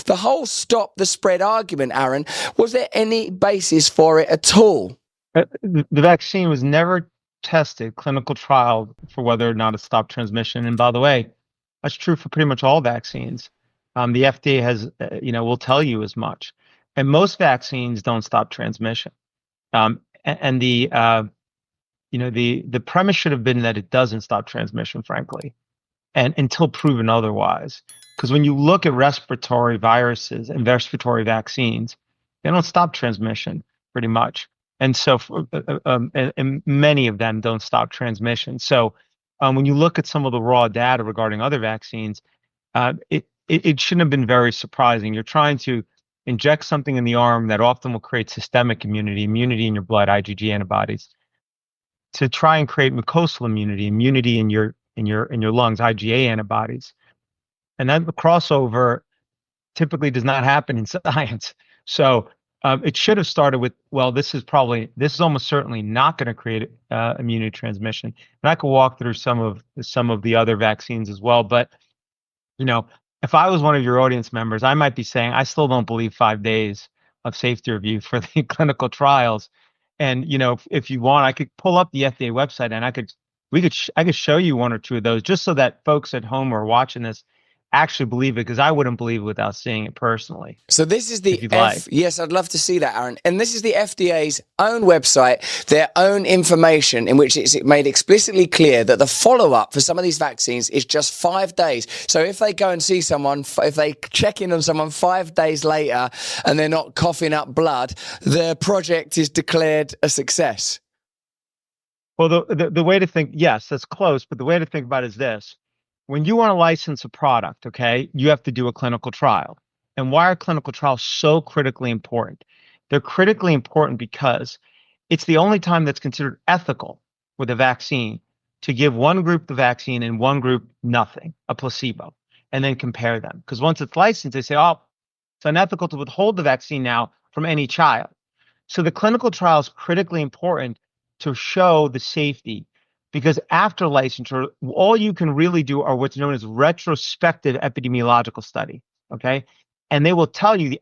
The whole stop the spread argument, Aaron, was there any basis for it at all? The vaccine was never tested, clinical trial, for whether or not it stopped transmission. And by the way, that's true for pretty much all vaccines. The FDA has, will tell you as much. And most vaccines don't stop transmission. And the premise should have been that it doesn't stop transmission, frankly, and until proven otherwise. Because when you look at respiratory viruses and respiratory vaccines, they don't stop transmission pretty much. And so, and many of them don't stop transmission. So, when you look at some of the raw data regarding other vaccines, it shouldn't have been very surprising. You're trying to inject something in the arm that often will create systemic immunity in your blood, IgG antibodies, to try and create mucosal immunity in your lungs, IgA antibodies. And that crossover typically does not happen in science. So it should have started with, well, this is almost certainly not going to create immunity transmission. And I could walk through some of the other vaccines as well. But, if I was one of your audience members, I might be saying, I still don't believe 5 days of safety review for the clinical trials. And, if you want, I could pull up the FDA website and I could show you one or two of those, just so that folks at home who are watching this actually believe it, because I wouldn't believe it without seeing it personally. So this is the yes, I'd love to see that, Aaron. And this is the FDA's own website, their own information, in which it's made explicitly clear that the follow-up for some of these vaccines is just 5 days. So if they go and see someone, if they check in on someone 5 days later and they're not coughing up blood, the project is declared a success. Well, the way to think, yes, that's close, but the way to think about it is this. When you want to license a product, okay, you have to do a clinical trial. And why are clinical trials so critically important? They're critically important because it's the only time that's considered ethical with a vaccine to give one group the vaccine and one group nothing, a placebo, and then compare them. Because once it's licensed, they say, oh, it's unethical to withhold the vaccine now from any child. So the clinical trial is critically important to show the safety. Because after licensure, all you can really do are what's known as retrospective epidemiological study, okay? And they will tell you the